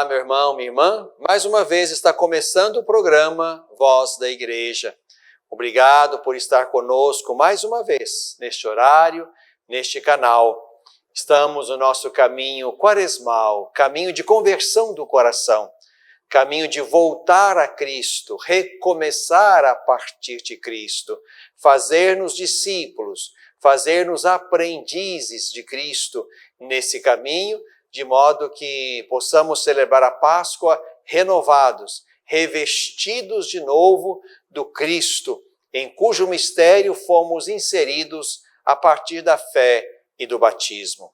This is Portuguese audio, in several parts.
Olá, meu irmão, minha irmã. Mais uma vez está começando o programa Voz da Igreja. Obrigado por estar conosco mais uma vez, neste horário, neste canal. Estamos no nosso caminho quaresmal, caminho de conversão do coração, caminho de voltar a Cristo, recomeçar a partir de Cristo, fazer-nos discípulos, fazer-nos aprendizes de Cristo nesse caminho, de modo que possamos celebrar a Páscoa renovados, revestidos de novo do Cristo, em cujo mistério fomos inseridos a partir da fé e do batismo.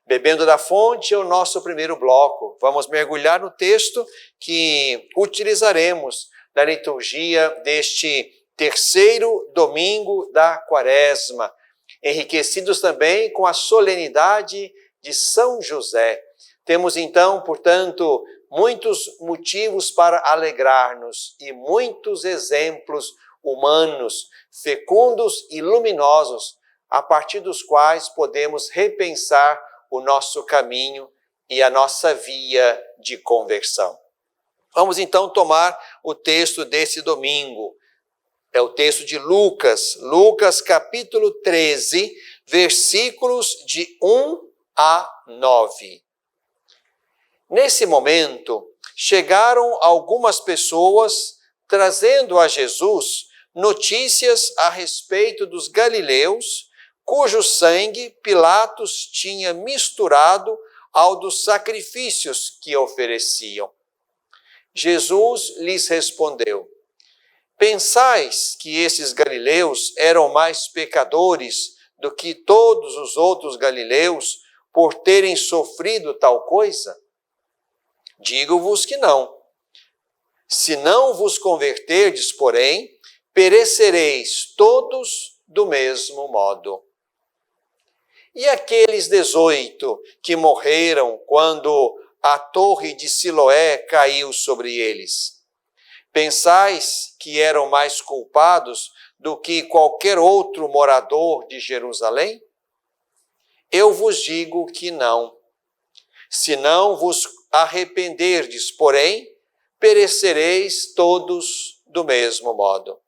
Bebendo da fonte é o nosso primeiro bloco. Vamos mergulhar no texto que utilizaremos na liturgia deste terceiro domingo da Quaresma, enriquecidos também com a solenidade de São José. Temos então, portanto, muitos motivos para alegrar-nos e muitos exemplos humanos, fecundos e luminosos, a partir dos quais podemos repensar o nosso caminho e a nossa via de conversão. Vamos então tomar o texto desse domingo. É o texto de Lucas capítulo 13, versículos de 1 a 9. Nesse momento, chegaram algumas pessoas trazendo a Jesus notícias a respeito dos galileus, cujo sangue Pilatos tinha misturado ao dos sacrifícios que ofereciam. Jesus lhes respondeu: pensais que esses galileus eram mais pecadores do que todos os outros galileus por terem sofrido tal coisa? Digo-vos que não. Se não vos converterdes, porém, perecereis todos do mesmo modo. E aqueles 18 que morreram quando a torre de Siloé caiu sobre eles? Pensais que eram mais culpados do que qualquer outro morador de Jerusalém? Eu vos digo que não. Se não vos arrependerdes, porém, perecereis todos do mesmo modo.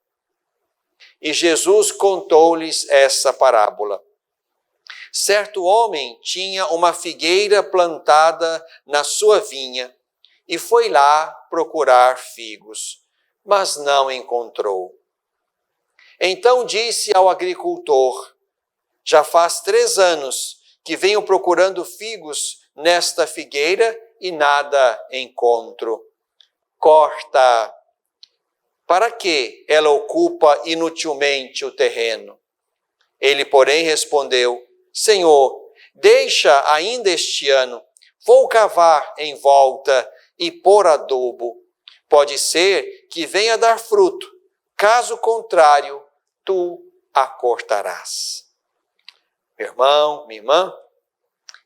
E Jesus contou-lhes essa parábola. Certo homem tinha uma figueira plantada na sua vinha e foi lá procurar figos, mas não encontrou. Então disse ao agricultor: já faz 3 anos que venho procurando figos nesta figueira e nada encontro. Corta. Para que ela ocupa inutilmente o terreno? Ele, porém, respondeu: Senhor, deixa ainda este ano, vou cavar em volta e pôr adubo. Pode ser que venha a dar fruto, caso contrário, tu a cortarás. Meu irmão, minha irmã,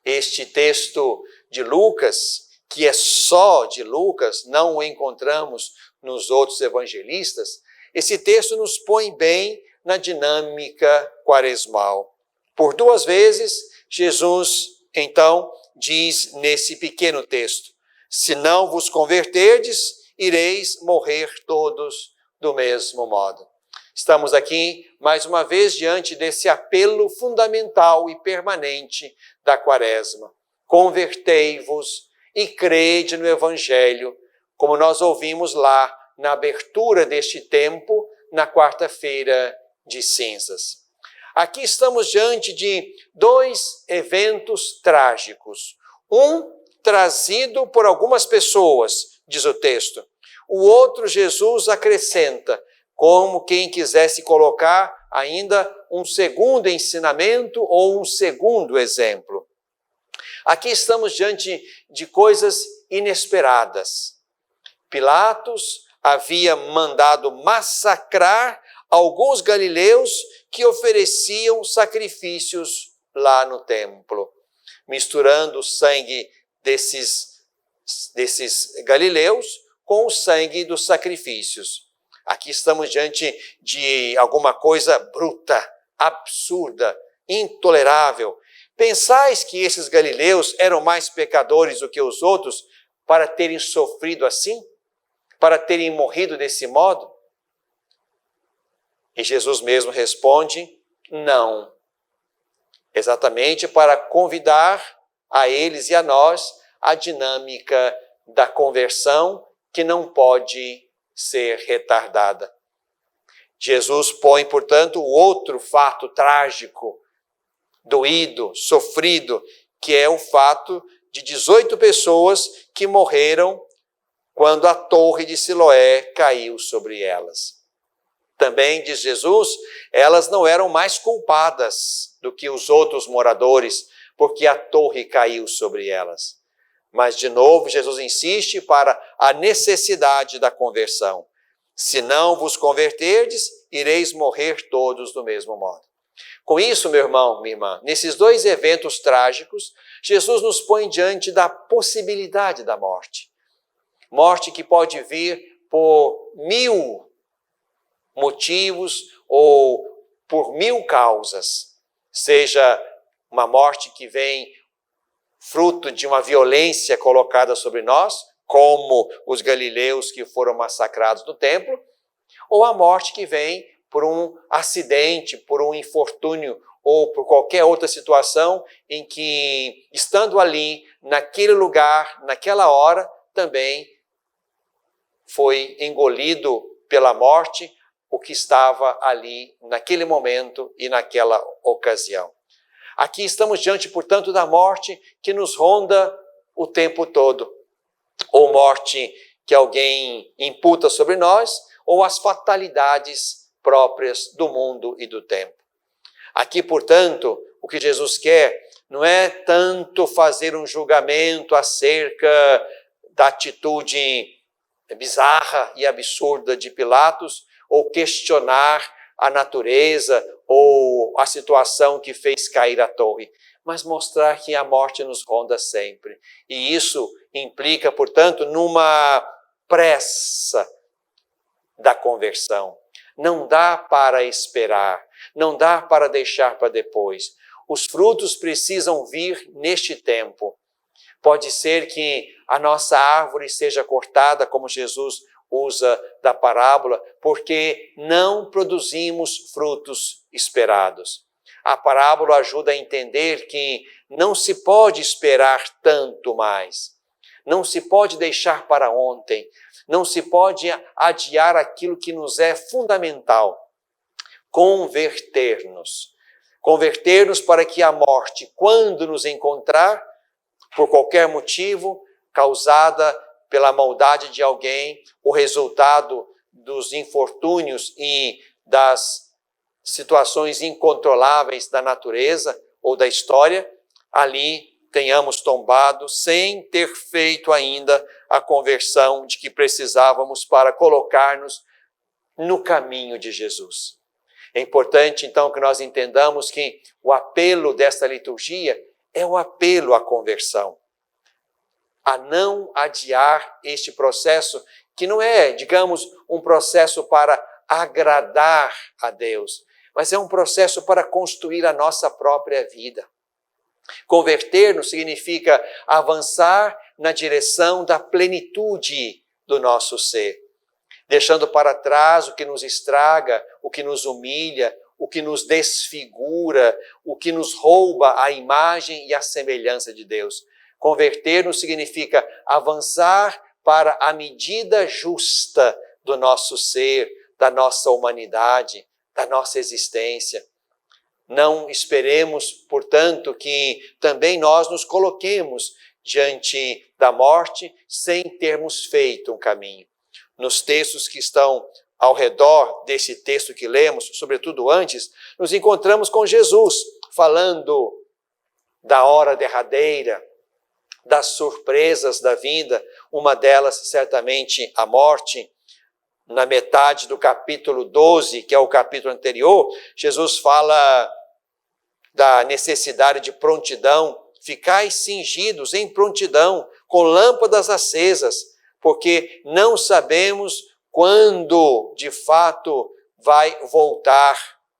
este texto de Lucas, que é só de Lucas, não o encontramos nos outros evangelistas, esse texto nos põe bem na dinâmica quaresmal. Por 2 vezes, Jesus, então, diz nesse pequeno texto: se não vos converterdes, ireis morrer todos do mesmo modo. Estamos aqui, mais uma vez, diante desse apelo fundamental e permanente da Quaresma. Convertei-vos e crede no Evangelho, como nós ouvimos lá na abertura deste tempo, na quarta-feira de cinzas. Aqui estamos diante de 2 eventos trágicos. Um trazido por algumas pessoas, diz o texto. O outro, Jesus acrescenta, como quem quisesse colocar ainda um segundo ensinamento ou um segundo exemplo. Aqui estamos diante de coisas inesperadas. Pilatos havia mandado massacrar alguns galileus que ofereciam sacrifícios lá no templo, misturando o sangue desses galileus com o sangue dos sacrifícios. Aqui estamos diante de alguma coisa bruta, absurda, intolerável. Pensais que esses galileus eram mais pecadores do que os outros para terem sofrido assim? Para terem morrido desse modo? E Jesus mesmo responde, não. Exatamente para convidar a eles e a nós a dinâmica da conversão que não pode ser retardada. Jesus põe, portanto, o outro fato trágico, doído, sofrido, que é o fato de 18 pessoas que morreram quando a torre de Siloé caiu sobre elas. Também, diz Jesus, elas não eram mais culpadas do que os outros moradores, porque a torre caiu sobre elas. Mas, de novo, Jesus insiste para a necessidade da conversão. Se não vos converterdes, ireis morrer todos do mesmo modo. Com isso, meu irmão, minha irmã, nesses dois eventos trágicos, Jesus nos põe diante da possibilidade da morte. Morte que pode vir por 1000 motivos ou por 1000 causas. Seja uma morte que vem fruto de uma violência colocada sobre nós, como os galileus que foram massacrados no templo, ou a morte que vem por um acidente, por um infortúnio, ou por qualquer outra situação em que, estando ali, naquele lugar, naquela hora, também foi engolido pela morte o que estava ali naquele momento e naquela ocasião. Aqui estamos diante, portanto, da morte que nos ronda o tempo todo. Ou morte que alguém imputa sobre nós, ou as fatalidades próprias do mundo e do tempo. Aqui, portanto, o que Jesus quer não é tanto fazer um julgamento acerca da atitude bizarra e absurda de Pilatos, ou questionar a natureza ou a situação que fez cair a torre, mas mostrar que a morte nos ronda sempre. E isso implica, portanto, numa pressa da conversão. Não dá para esperar, não dá para deixar para depois. Os frutos precisam vir neste tempo. Pode ser que a nossa árvore seja cortada, como Jesus usa da parábola, porque não produzimos frutos esperados. A parábola ajuda a entender que não se pode esperar tanto mais. Não se pode deixar para ontem. Não se pode adiar aquilo que nos é fundamental. Converter-nos. Converter-nos para que a morte, quando nos encontrar, por qualquer motivo, causada pela maldade de alguém, o resultado dos infortúnios e das situações incontroláveis da natureza ou da história, ali tenhamos tombado sem ter feito ainda a conversão de que precisávamos para colocar-nos no caminho de Jesus. É importante, então, que nós entendamos que o apelo desta liturgia é o apelo à conversão. A não adiar este processo, que não é, digamos, um processo para agradar a Deus, mas é um processo para construir a nossa própria vida. Converter-nos significa avançar na direção da plenitude do nosso ser, deixando para trás o que nos estraga, o que nos humilha, o que nos desfigura, o que nos rouba a imagem e a semelhança de Deus. Converter-nos significa avançar para a medida justa do nosso ser, da nossa humanidade, da nossa existência. Não esperemos, portanto, que também nós nos coloquemos diante da morte sem termos feito um caminho. Nos textos que estão ao redor desse texto que lemos, sobretudo antes, nos encontramos com Jesus falando da hora derradeira, das surpresas da vida, uma delas certamente a morte. Na metade do capítulo 12, que é o capítulo anterior, Jesus fala da necessidade de prontidão, ficai cingidos em prontidão, com lâmpadas acesas, porque não sabemos quando, de fato, vai voltar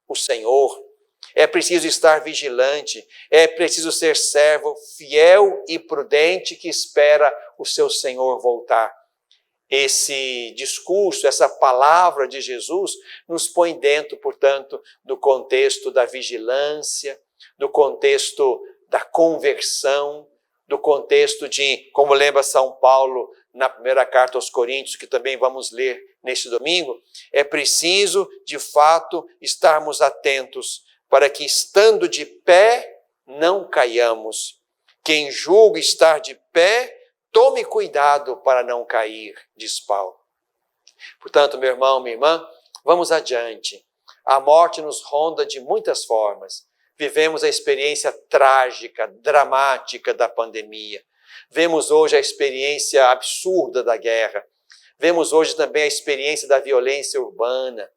o Senhor. É preciso estar vigilante, é preciso ser servo fiel e prudente que espera o seu Senhor voltar. Esse discurso, essa palavra de Jesus nos põe dentro, portanto, do contexto da vigilância, do contexto da conversão, do contexto de, como lembra São Paulo na primeira carta aos Coríntios, que também vamos ler neste domingo, é preciso, de fato, estarmos atentos para que, estando de pé, não caiamos. Quem julga estar de pé, tome cuidado para não cair, diz Paulo. Portanto, meu irmão, minha irmã, vamos adiante. A morte nos ronda de muitas formas. Vivemos a experiência trágica, dramática da pandemia. Vemos hoje a experiência absurda da guerra. Vemos hoje também a experiência da violência urbana,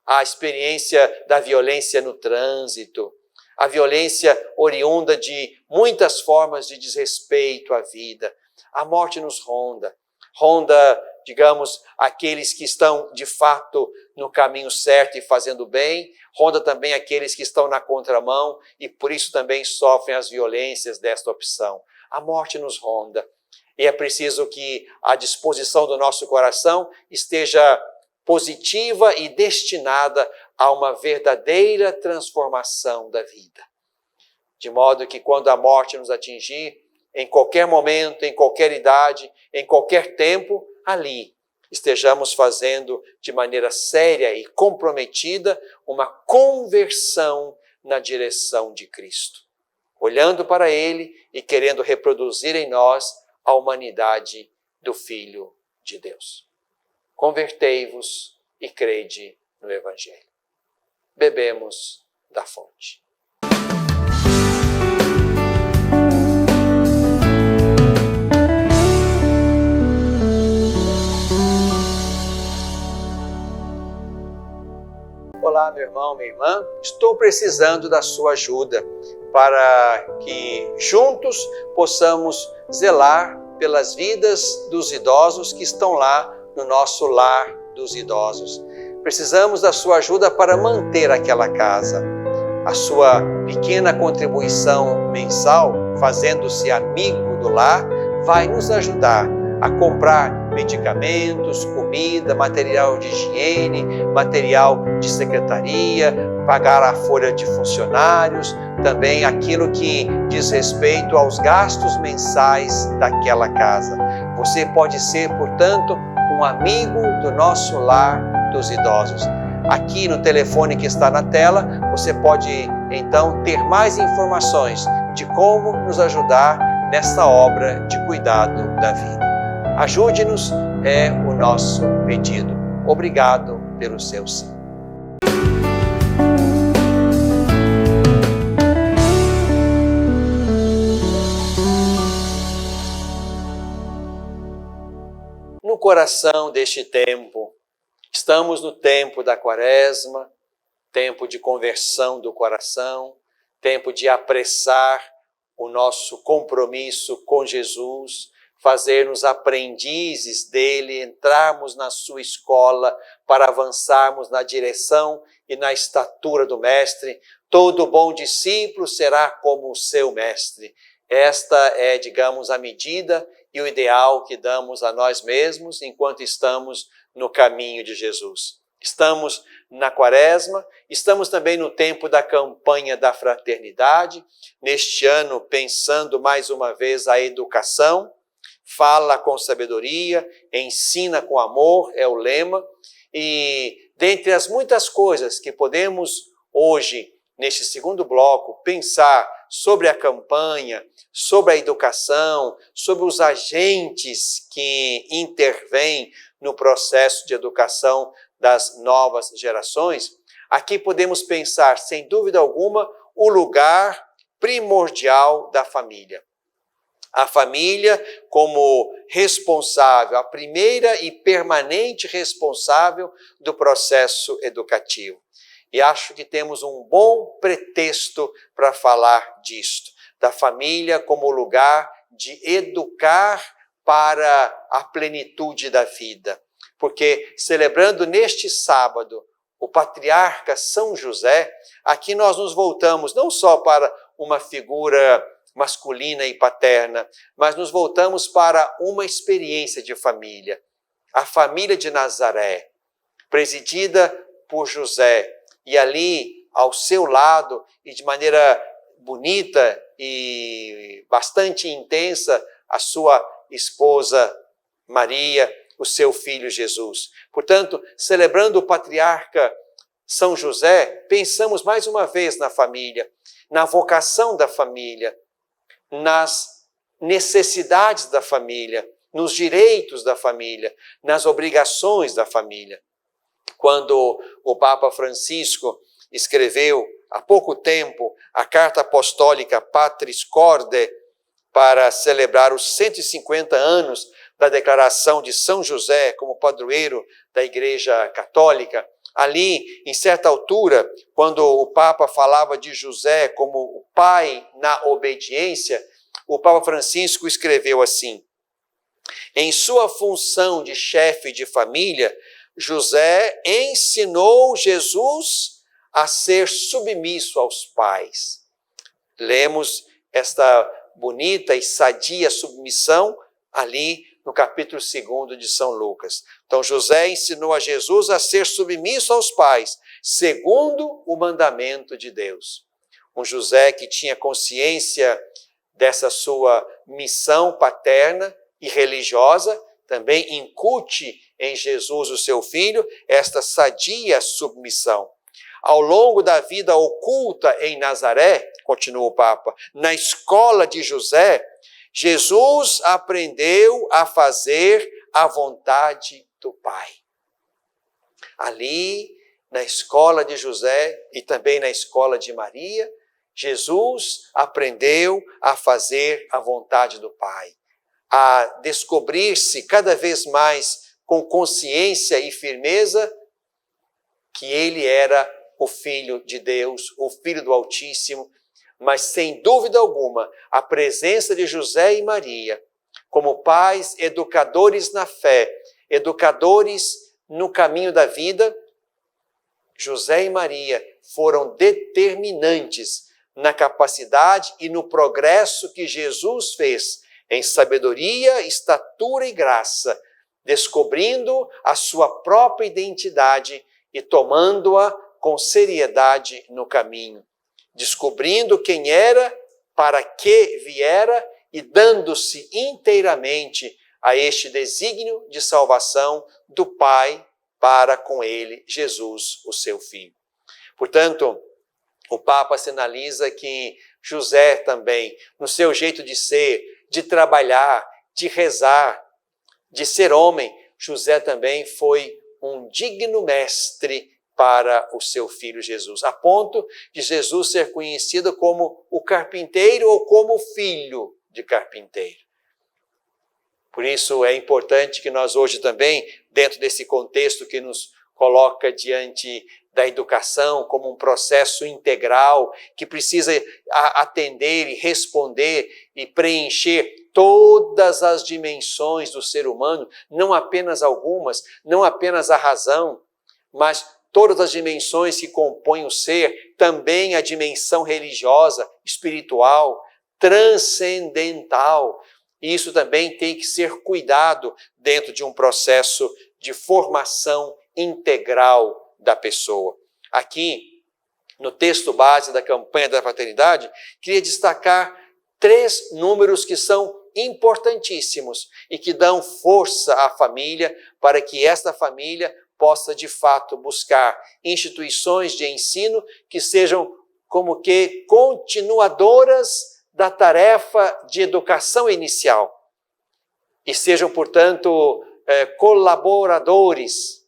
a experiência da violência no trânsito, a violência oriunda de muitas formas de desrespeito à vida. A morte nos ronda, digamos, aqueles que estão de fato no caminho certo e fazendo bem, ronda também aqueles que estão na contramão e por isso também sofrem as violências desta opção. A morte nos ronda e é preciso que a disposição do nosso coração esteja positiva e destinada a uma verdadeira transformação da vida. De modo que quando a morte nos atingir, em qualquer momento, em qualquer idade, em qualquer tempo, ali estejamos fazendo de maneira séria e comprometida uma conversão na direção de Cristo, olhando para Ele e querendo reproduzir em nós a humanidade do Filho de Deus. Convertei-vos e crede no Evangelho. Bebemos da fonte. Olá, meu irmão, minha irmã, estou precisando da sua ajuda para que juntos possamos zelar pelas vidas dos idosos que estão lá no nosso lar dos idosos. Precisamos da sua ajuda para manter aquela casa. A sua pequena contribuição mensal, fazendo-se amigo do lar, vai nos ajudar a comprar medicamentos, comida, material de higiene, material de secretaria, pagar a folha de funcionários, também aquilo que diz respeito aos gastos mensais daquela casa. Você pode ser, portanto, um amigo do nosso lar dos idosos. Aqui no telefone que está na tela, você pode então ter mais informações de como nos ajudar nessa obra de cuidado da vida. Ajude-nos, é o nosso pedido. Obrigado pelo seu sim. No coração deste tempo, estamos no tempo da Quaresma, tempo de conversão do coração, tempo de apressar o nosso compromisso com Jesus, fazer-nos aprendizes dele, entrarmos na sua escola para avançarmos na direção e na estatura do Mestre. Todo bom discípulo será como o seu Mestre. Esta é, digamos, a medida e o ideal que damos a nós mesmos enquanto estamos no caminho de Jesus. Estamos na Quaresma, estamos também no tempo da campanha da fraternidade, neste ano pensando mais uma vez a educação. Fala com sabedoria, ensina com amor, é o lema. E dentre as muitas coisas que podemos hoje, neste segundo bloco, pensar sobre a campanha, sobre a educação, sobre os agentes que intervêm no processo de educação das novas gerações, aqui podemos pensar, sem dúvida alguma, o lugar primordial da família. A família como responsável, a primeira e permanente responsável do processo educativo. E acho que temos um bom pretexto para falar disto, da família como lugar de educar para a plenitude da vida. Porque celebrando neste sábado o patriarca São José, aqui nós nos voltamos não só para uma figura masculina e paterna, mas nos voltamos para uma experiência de família. A família de Nazaré, presidida por José, e ali, ao seu lado, e de maneira bonita e bastante intensa, a sua esposa Maria, o seu filho Jesus. Portanto, celebrando o patriarca São José, pensamos mais uma vez na família, na vocação da família, nas necessidades da família, nos direitos da família, nas obrigações da família. Quando o Papa Francisco escreveu há pouco tempo a carta apostólica Patris Corde para celebrar os 150 anos da declaração de São José como padroeiro da Igreja Católica, ali, em certa altura, quando o Papa falava de José como o pai na obediência, o Papa Francisco escreveu assim: em sua função de chefe de família, José ensinou Jesus a ser submisso aos pais. Lemos esta bonita e sadia submissão ali no capítulo 2 de São Lucas. Então, José ensinou a Jesus a ser submisso aos pais, segundo o mandamento de Deus. Um José que tinha consciência dessa sua missão paterna e religiosa, também incute em Jesus, o seu filho, esta sadia submissão. Ao longo da vida oculta em Nazaré, continua o Papa, na escola de José, Jesus aprendeu a fazer a vontade do Pai. Ali, na escola de José e também na escola de Maria, Jesus aprendeu a fazer a vontade do Pai, a descobrir-se cada vez mais com consciência e firmeza que ele era o Filho de Deus, o Filho do Altíssimo, mas sem dúvida alguma, a presença de José e Maria, como pais educadores na fé, educadores no caminho da vida, José e Maria foram determinantes na capacidade e no progresso que Jesus fez em sabedoria, estatura e graça, descobrindo a sua própria identidade e tomando-a com seriedade no caminho, descobrindo quem era, para que viera e dando-se inteiramente a este desígnio de salvação do Pai para com ele, Jesus, o seu Filho. Portanto, o Papa sinaliza que José também, no seu jeito de ser, de trabalhar, de rezar, de ser homem, José também foi um digno mestre para o seu filho Jesus, a ponto de Jesus ser conhecido como o carpinteiro ou como o filho de carpinteiro. Por isso é importante que nós hoje também, dentro desse contexto que nos coloca diante da educação como um processo integral, que precisa atender e responder e preencher todas as dimensões do ser humano, não apenas algumas, não apenas a razão, mas todas as dimensões que compõem o ser, também a dimensão religiosa, espiritual, transcendental. Isso também tem que ser cuidado dentro de um processo de formação integral da pessoa. Aqui, no texto base da campanha da fraternidade, queria destacar 3 números que são importantíssimos e que dão força à família para que esta família possa, de fato, buscar instituições de ensino que sejam como que continuadoras da tarefa de educação inicial e sejam, portanto, colaboradores,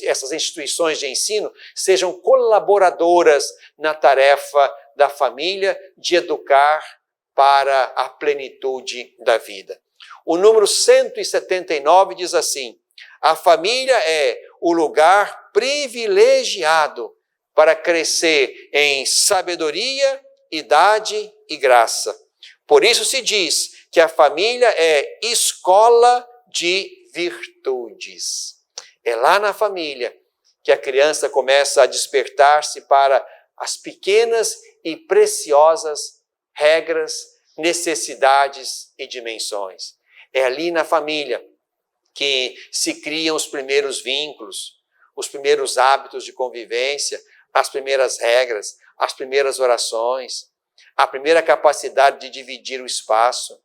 essas instituições de ensino sejam colaboradoras na tarefa da família de educar para a plenitude da vida. O número 179 diz assim: a família é o lugar privilegiado para crescer em sabedoria, idade e graça. Por isso se diz que a família é escola de virtudes. É lá na família que a criança começa a despertar-se para as pequenas e preciosas regras, necessidades e dimensões. É ali na família que se criam os primeiros vínculos, os primeiros hábitos de convivência, as primeiras regras, as primeiras orações, a primeira capacidade de dividir o espaço,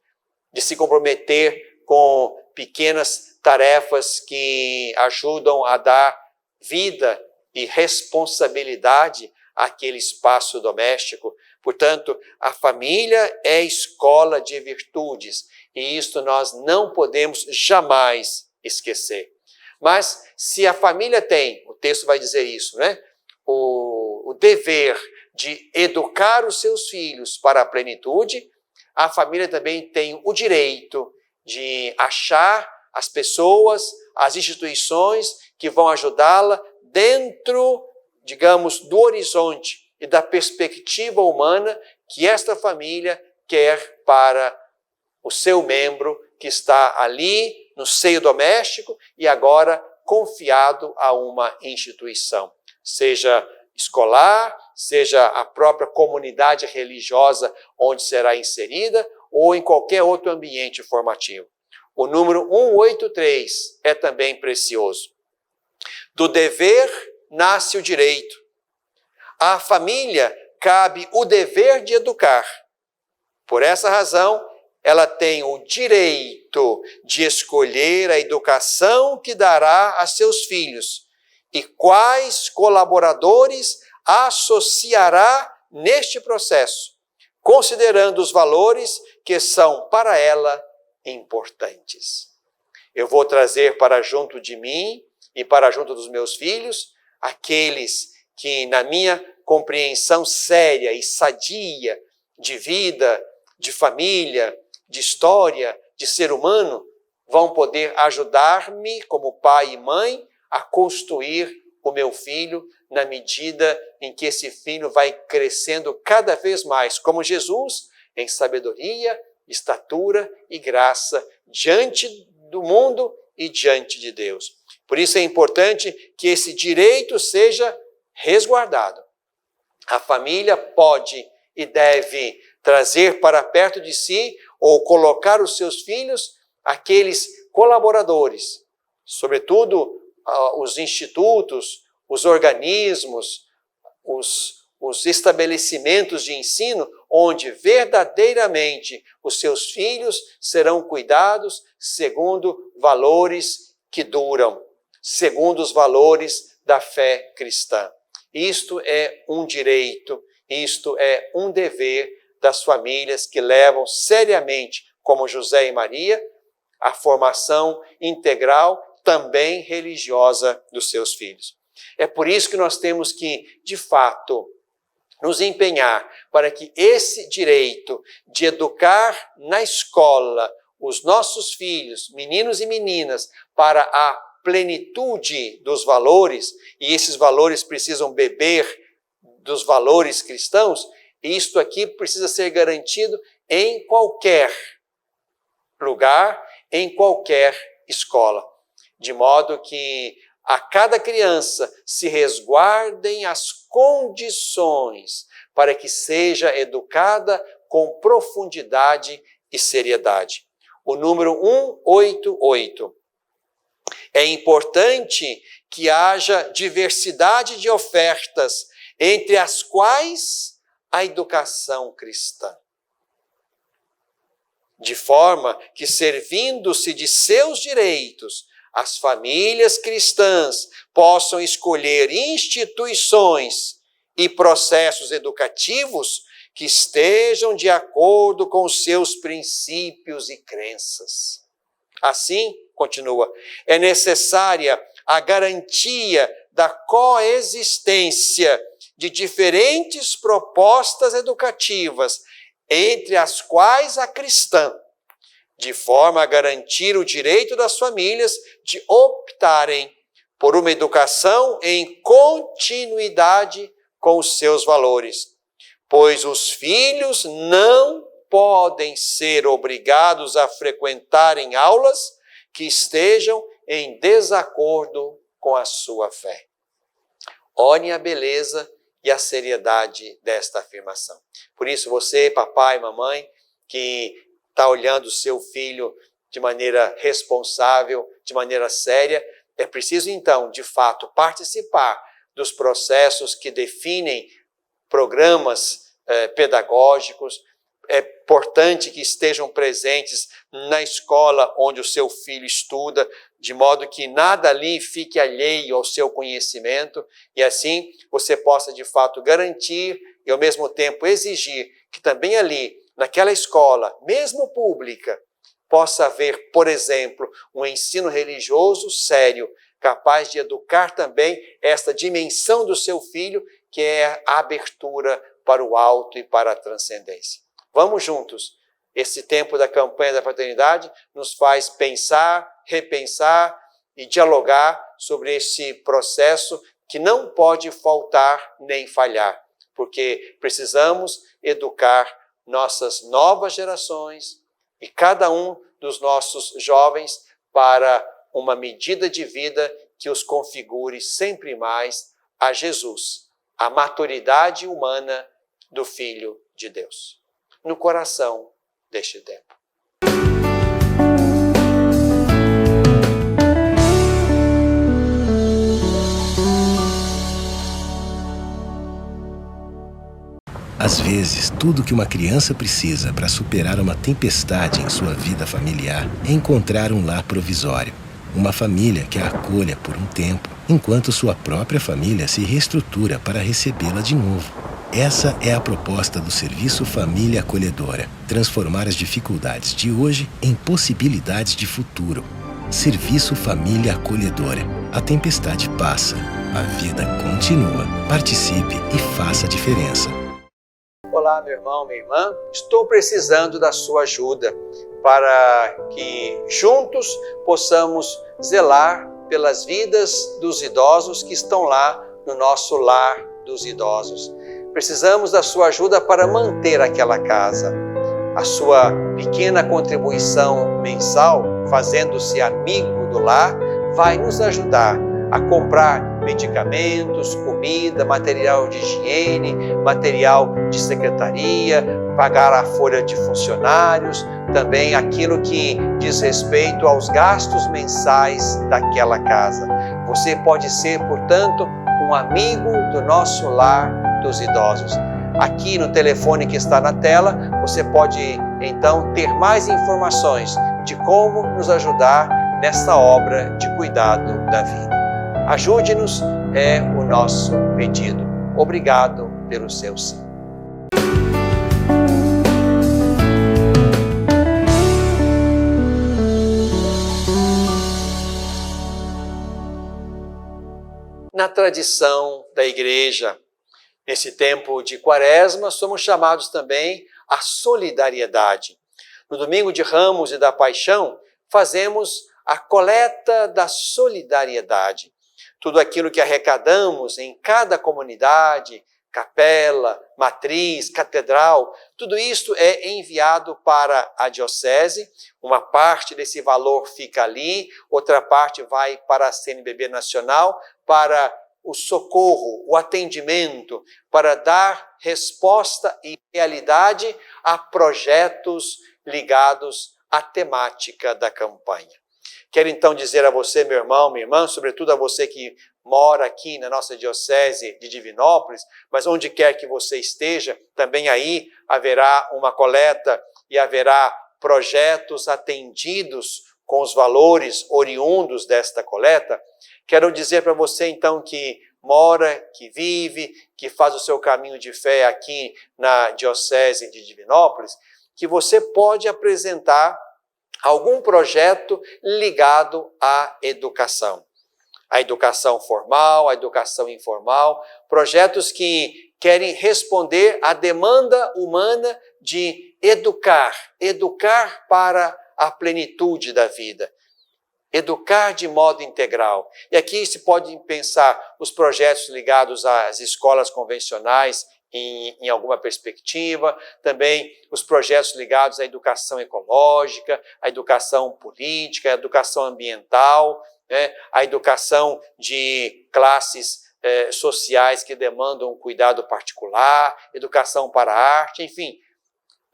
de se comprometer com pequenas tarefas que ajudam a dar vida e responsabilidade àquele espaço doméstico. Portanto, a família é escola de virtudes e isto nós não podemos jamais esquecer. Mas se a família tem, o texto vai dizer isso, né? O dever de educar os seus filhos para a plenitude, a família também tem o direito de achar as pessoas, as instituições que vão ajudá-la dentro, digamos, do horizonte e da perspectiva humana que esta família quer para o seu membro que está ali no seio doméstico e agora confiado a uma instituição, seja escolar, seja a própria comunidade religiosa onde será inserida ou em qualquer outro ambiente formativo. O número 183 é também precioso. Do dever nasce o direito. À família cabe o dever de educar. Por essa razão, ela tem o direito de escolher a educação que dará a seus filhos e quais colaboradores associará neste processo, considerando os valores que são para ela importantes. Eu vou trazer para junto de mim e para junto dos meus filhos aqueles que, na minha compreensão séria e sadia de vida, de família, de história, de ser humano, vão poder ajudar-me, como pai e mãe, a construir o meu filho na medida em que esse filho vai crescendo cada vez mais, como Jesus, em sabedoria, estatura e graça diante do mundo e diante de Deus. Por isso é importante que esse direito seja resguardado. A família pode e deve trazer para perto de si ou colocar os seus filhos aqueles colaboradores, sobretudo os institutos, os organismos, os estabelecimentos de ensino, onde verdadeiramente os seus filhos serão cuidados segundo valores que duram, segundo os valores da fé cristã. Isto é um direito, isto é um dever das famílias que levam seriamente, como José e Maria, a formação integral, também religiosa, dos seus filhos. É por isso que nós temos que, de fato, nos empenhar para que esse direito de educar na escola os nossos filhos, meninos e meninas, para a plenitude dos valores, e esses valores precisam beber dos valores cristãos, isto aqui precisa ser garantido em qualquer lugar, em qualquer escola. De modo que a cada criança se resguardem as condições para que seja educada com profundidade e seriedade. O número 188. É importante que haja diversidade de ofertas, entre as quais a educação cristã. De forma que, servindo-se de seus direitos, as famílias cristãs possam escolher instituições e processos educativos que estejam de acordo com os seus princípios e crenças. Assim, continua, é necessária a garantia da coexistência de diferentes propostas educativas, entre as quais a cristã, de forma a garantir o direito das famílias de optarem por uma educação em continuidade com os seus valores, pois os filhos não podem ser obrigados a frequentarem aulas que estejam em desacordo com a sua fé. Olhem a beleza e a seriedade desta afirmação. Por isso, você, papai, mamãe, que está olhando o seu filho de maneira responsável, de maneira séria, é preciso, então, de fato, participar dos processos que definem programas pedagógicos. É importante que estejam presentes na escola onde o seu filho estuda, de modo que nada ali fique alheio ao seu conhecimento, e assim você possa, de fato, garantir e, ao mesmo tempo, exigir que também ali, naquela escola, mesmo pública, possa haver, por exemplo, um ensino religioso sério, capaz de educar também esta dimensão do seu filho, que é a abertura para o alto e para a transcendência. Vamos juntos. Esse tempo da campanha da fraternidade nos faz pensar, repensar e dialogar sobre esse processo que não pode faltar nem falhar, porque precisamos educar nossas novas gerações e cada um dos nossos jovens para uma medida de vida que os configure sempre mais a Jesus, a maturidade humana do Filho de Deus, no coração deste tempo. Às vezes, tudo que uma criança precisa para superar uma tempestade em sua vida familiar é encontrar um lar provisório. Uma família que a acolha por um tempo, enquanto sua própria família se reestrutura para recebê-la de novo. Essa é a proposta do Serviço Família Acolhedora. Transformar as dificuldades de hoje em possibilidades de futuro. Serviço Família Acolhedora. A tempestade passa, a vida continua. Participe e faça a diferença. Olá, meu irmão, minha irmã. Estou precisando da sua ajuda para que juntos possamos zelar pelas vidas dos idosos que estão lá no nosso lar dos idosos. Precisamos da sua ajuda para manter aquela casa. A sua pequena contribuição mensal, fazendo-se amigo do lar, vai nos ajudar a comprar medicamentos, comida, material de higiene, material de secretaria, pagar a folha de funcionários, também aquilo que diz respeito aos gastos mensais daquela casa. Você pode ser, portanto, um amigo do nosso lar dos idosos. Aqui no telefone que está na tela, você pode então ter mais informações de como nos ajudar nessa obra de cuidado da vida. Ajude-nos, é o nosso pedido. Obrigado pelo seu sim. Na tradição da Igreja, nesse tempo de Quaresma, somos chamados também à solidariedade. No domingo de Ramos e da Paixão, fazemos a coleta da solidariedade. Tudo aquilo que arrecadamos em cada comunidade, capela, matriz, catedral, tudo isso é enviado para a diocese. Uma parte desse valor fica ali, outra parte vai para a CNBB Nacional, para o socorro, o atendimento, para dar resposta e realidade a projetos ligados à temática da campanha. Quero então dizer a você, meu irmão, minha irmã, sobretudo a você que mora aqui na nossa diocese de Divinópolis, mas onde quer que você esteja, também aí haverá uma coleta e haverá projetos atendidos com os valores oriundos desta coleta. Quero dizer para você então que mora, que vive, que faz o seu caminho de fé aqui na diocese de Divinópolis, que você pode apresentar algum projeto ligado à educação. A educação formal, a educação informal, projetos que querem responder à demanda humana de educar para a plenitude da vida, educar de modo integral. E aqui se pode pensar os projetos ligados às escolas convencionais, em alguma perspectiva, também os projetos ligados à educação ecológica, à educação política, à educação ambiental, a educação de classes sociais que demandam um cuidado particular, educação para a arte, enfim.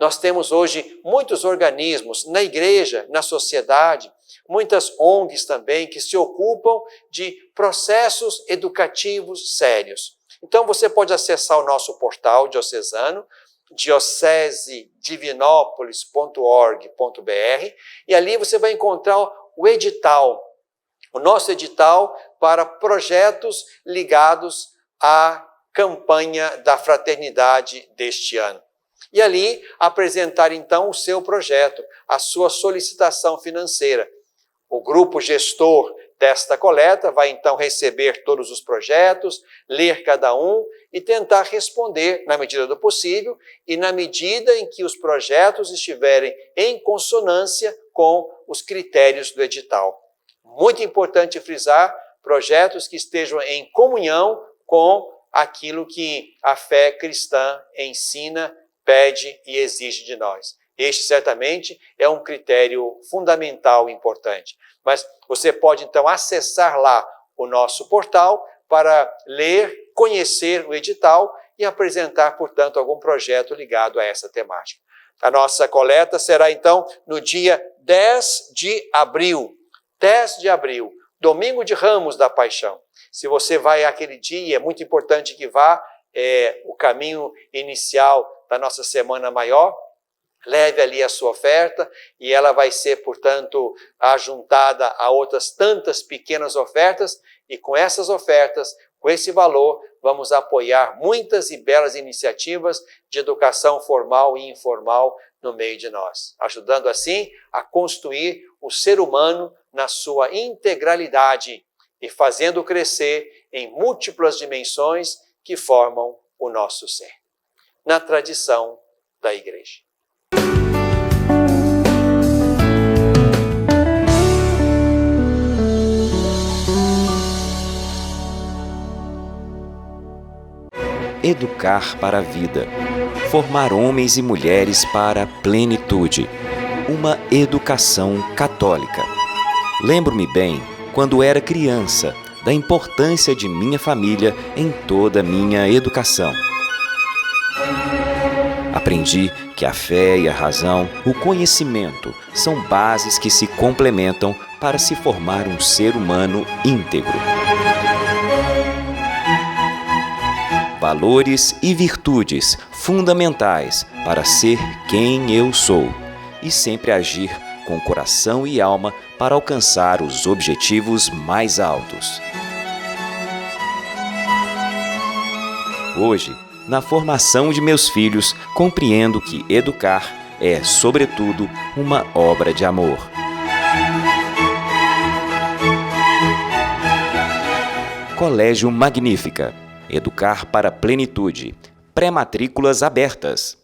Nós temos hoje muitos organismos na igreja, na sociedade, muitas ONGs também que se ocupam de processos educativos sérios. Então você pode acessar o nosso portal diocesano, diocesedivinópolis.org.br, e ali você vai encontrar o edital, o nosso edital para projetos ligados à campanha da fraternidade deste ano. E ali apresentar então o seu projeto, a sua solicitação financeira. O grupo gestor desta coleta vai então receber todos os projetos, ler cada um e tentar responder na medida do possível e na medida em que os projetos estiverem em consonância com os critérios do edital. Muito importante frisar, projetos que estejam em comunhão com aquilo que a fé cristã ensina, pede e exige de nós. Este certamente é um critério fundamental e importante. Mas você pode então acessar lá o nosso portal para ler, conhecer o edital e apresentar, portanto, algum projeto ligado a essa temática. A nossa coleta será então no dia 10 de abril. 10 de abril, domingo de Ramos da Paixão. Se você vai àquele dia, é muito importante que vá, o caminho inicial da nossa Semana Maior, leve ali a sua oferta e ela vai ser, portanto, ajuntada a outras tantas pequenas ofertas e com essas ofertas, com esse valor, vamos apoiar muitas e belas iniciativas de educação formal e informal no meio de nós, ajudando assim a construir o ser humano na sua integralidade e fazendo crescer em múltiplas dimensões que formam o nosso ser, na tradição da Igreja. Educar para a vida. Formar homens e mulheres para a plenitude. Uma educação católica. Lembro-me bem, quando era criança, da importância de minha família em toda a minha educação. Aprendi que a fé e a razão, o conhecimento, são bases que se complementam para se formar um ser humano íntegro. Valores e virtudes fundamentais para ser quem eu sou e sempre agir com coração e alma para alcançar os objetivos mais altos. Hoje, na formação de meus filhos, compreendo que educar é, sobretudo, uma obra de amor. Colégio Magnífica. Educar para a plenitude. Pré-matrículas abertas.